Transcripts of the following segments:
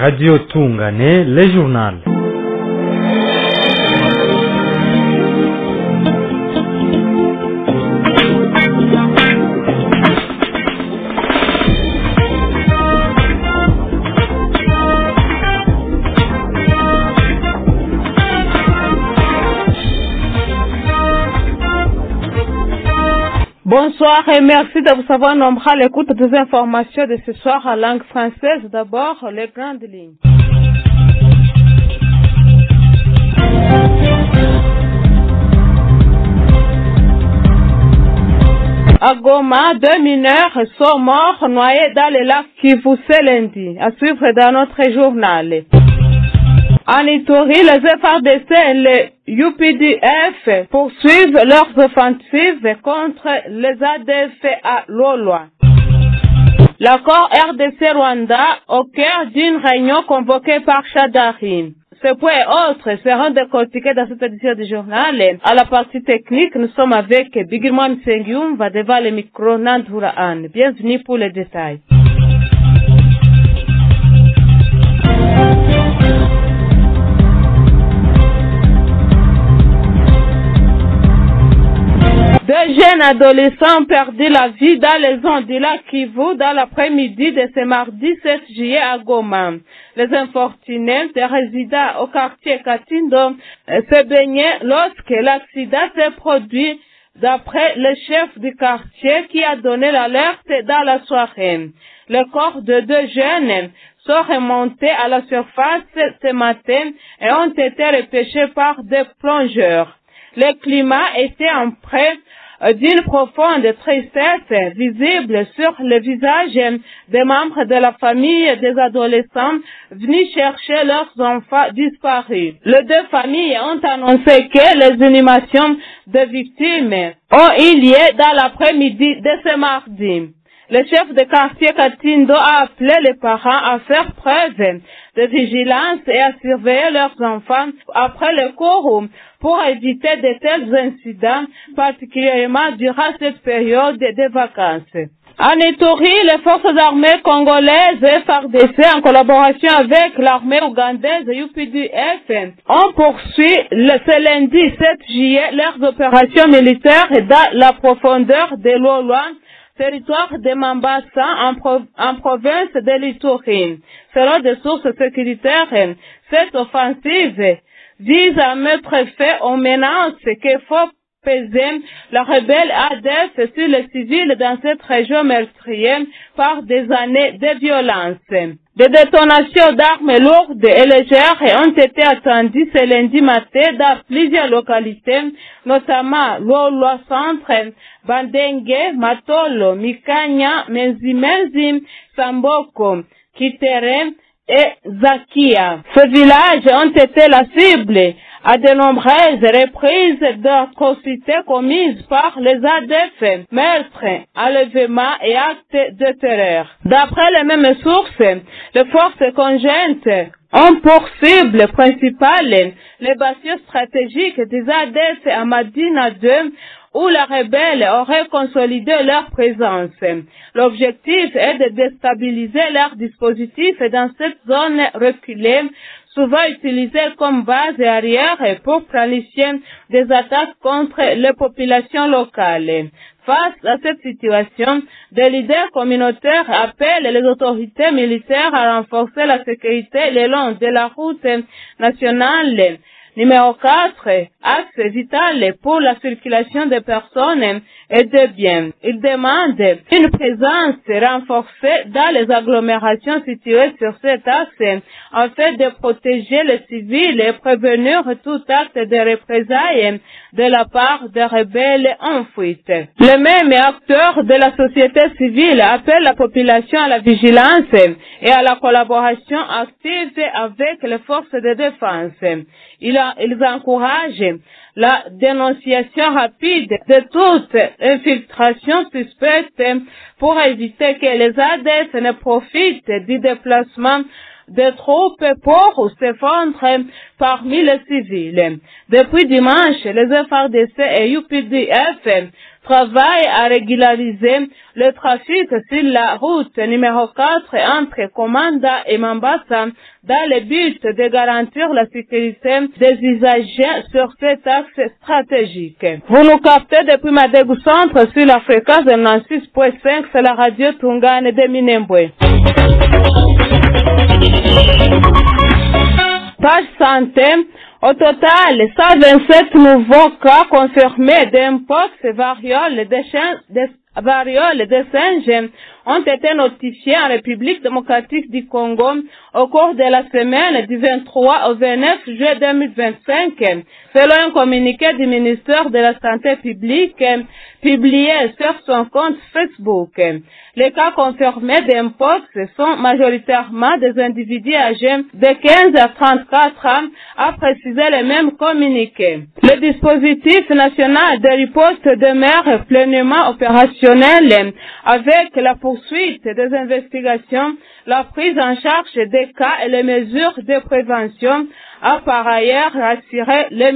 Radio Tungane, le journal. Bonsoir et merci de vous savoir nombreux à l'écoute des informations de ce soir en langue française. D'abord, les grandes lignes. À Goma, 2 mineurs sont morts noyés dans le lac Kivu ce lundi. À suivre dans notre journal. En Ituri, les FARDC et les UPDF poursuivent leurs offensives contre les ADF à Lolwa. L'accord RDC-Rwanda au cœur d'une réunion convoquée par Chadari. Ce point et autres seront décortiqués dans cette édition du journal. À la partie technique, nous sommes avec Bigirman Sengium, va devant le micro Nandura Anne. Bienvenue pour les détails. Deux jeunes adolescents ont perdu la vie dans les zones du lac Kivu dans l'après-midi de ce mardi 7 juillet à Goma. Les infortunés, des résidents au quartier Katindo, se baignaient lorsque l'accident s'est produit d'après le chef du quartier qui a donné l'alerte dans la soirée. Le corps de deux jeunes sont remontés à la surface ce matin et ont été repêchés par des plongeurs. Le climat était empreint d'une profonde tristesse visible sur le visage des membres de la famille des adolescents venus chercher leurs enfants disparus. Les deux familles ont annoncé que les inhumations de victimes ont eu lieu dans l'après-midi de ce mardi. Le chef de quartier Katindo a appelé les parents à faire preuve de vigilance et à surveiller leurs enfants après le cours pour éviter de tels incidents, particulièrement durant cette période de vacances. En Ituri, les forces armées congolaises et FARDC, en collaboration avec l'armée ougandaise UPDF, ont poursuivi ce lundi 7 juillet leurs opérations militaires dans la profondeur de l'Olwa, territoire de Mambasa en province de l'Ituri. Selon des sources sécuritaires, cette offensive vise à mettre fin aux menaces que faut peser la rebelle ADF sur les civils dans cette région meurtrière par des années de violence. Des détonations d'armes lourdes et légères ont été attendues ce lundi matin dans plusieurs localités, notamment Lolwa Centre, Bandenge, Matolo, Mikanya, Menzimenzi, Samboko, Kitere et Zakia. Ces villages ont été la cible à de nombreuses reprises d'atrocités commises par les ADF, meurtres, enlèvements et actes de terreur. D'après les mêmes sources, les forces conjointes ont pour cible principale les bases stratégiques des ADF à Madina 2, où les rebelles auraient consolidé leur présence. L'objectif est de déstabiliser leur dispositif dans cette zone reculée, souvent utilisée comme base arrière pour planifier des attaques contre les populations locales. Face à cette situation, des leaders communautaires appellent les autorités militaires à renforcer la sécurité le long de la route nationale numéro 4, axe vital pour la circulation des personnes et des biens. Il demande une présence renforcée dans les agglomérations situées sur cet axe afin de protéger les civils et prévenir tout acte de représailles de la part des rebelles en fuite. Les mêmes acteurs de la société civile appellent la population à la vigilance et à la collaboration active avec les forces de défense. Ils encouragent la dénonciation rapide de toute infiltration suspecte pour éviter que les ADF ne profitent du déplacement des troupes pour s'effondrer parmi les civils. Depuis dimanche, les FARDC et UPDF travaille à régulariser le trafic sur la route numéro 4 entre Komanda et Mambasa dans le but de garantir la sécurité des usagers sur cet axe stratégique. Vous nous captez depuis Madegu Centre sur la fréquence de 96.5, c'est la radio Tungane de Minembwe. Page santé. Au total, 127 nouveaux cas confirmés d'impox et variole des singes ont été notifiés en République démocratique du Congo au cours de la semaine du 23 au 29 juillet 2025, selon un communiqué du ministère de la Santé publique publié sur son compte Facebook. Les cas confirmés d'impox sont majoritairement des individus âgés de 15 à 34 ans, a précisé le même communiqué. Le dispositif national de riposte demeure pleinement opérationnel avec la poursuite des investigations, la prise en charge des cas et les mesures de prévention, a par ailleurs rassuré le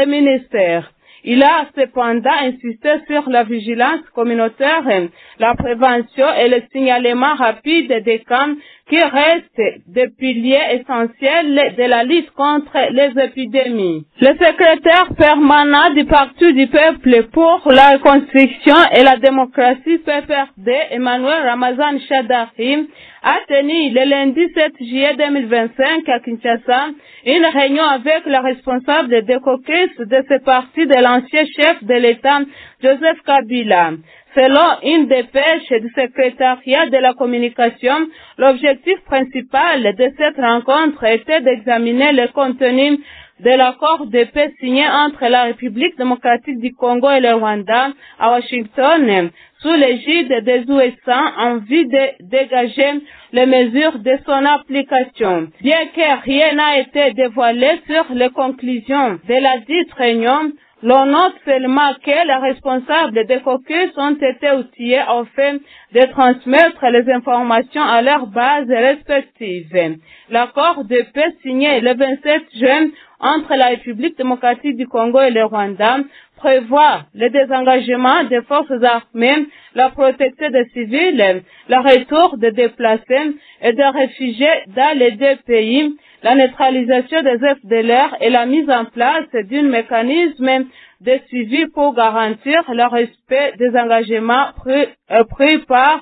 ministère. Il a cependant insisté sur la vigilance communautaire, la prévention et le signalement rapide des cas qui restent des piliers essentiels de la lutte contre les épidémies. Le secrétaire permanent du Parti du peuple pour la reconstruction et la démocratie PPRD, Emmanuel Ramazan Shadari, a tenu le lundi 7 juillet 2025 à Kinshasa une réunion avec le responsable des caucus de ce parti de l'ancien chef de l'État, Joseph Kabila. Selon une dépêche du secrétariat de la communication, l'objectif principal de cette rencontre était d'examiner le contenu de l'accord de paix signé entre la République démocratique du Congo et le Rwanda à Washington, sous l'égide des USA, en vue de dégager les mesures de son application. Bien que rien n'a été dévoilé sur les conclusions de la dite réunion, l'on note seulement que les responsables des caucus ont été outillés au fait de transmettre les informations à leurs bases respectives. L'accord de paix signé le 27 juin entre la République démocratique du Congo et le Rwanda prévoit le désengagement des forces armées, la protection des civils, le retour des déplacés et des réfugiés dans les deux pays, la neutralisation des FDLR et la mise en place d'un mécanisme de suivi pour garantir le respect des engagements pris par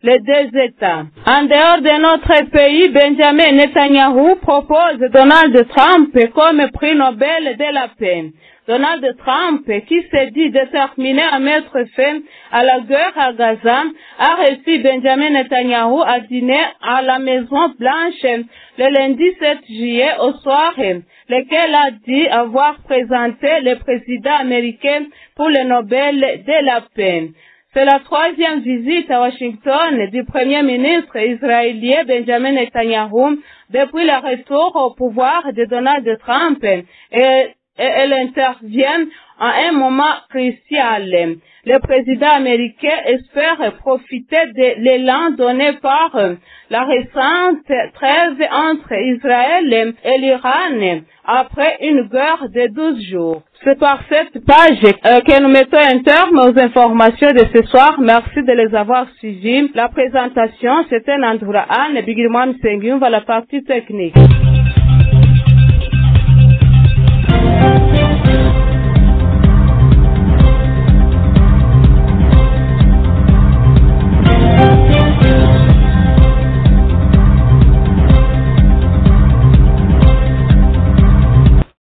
les deux États. En dehors de notre pays, Benjamin Netanyahu propose Donald Trump comme prix Nobel de la paix. Donald Trump, qui s'est dit déterminé à mettre fin à la guerre à Gaza, a reçu Benjamin Netanyahu à dîner à la Maison Blanche le lundi 7 juillet au soir, lequel a dit avoir présenté le président américain pour le Nobel de la paix. C'est la troisième visite à Washington du premier ministre israélien Benjamin Netanyahu depuis le retour au pouvoir de Donald Trump et elle intervient à un moment crucial. Le président américain espère profiter de l'élan donné par la récente trêve entre Israël et l'Iran après une guerre de 12 jours. C'est par cette page que nous mettons un terme aux informations de ce soir. Merci de les avoir suivies. La présentation, c'était Nandura Anne, Bigirman Sengyum, la partie technique.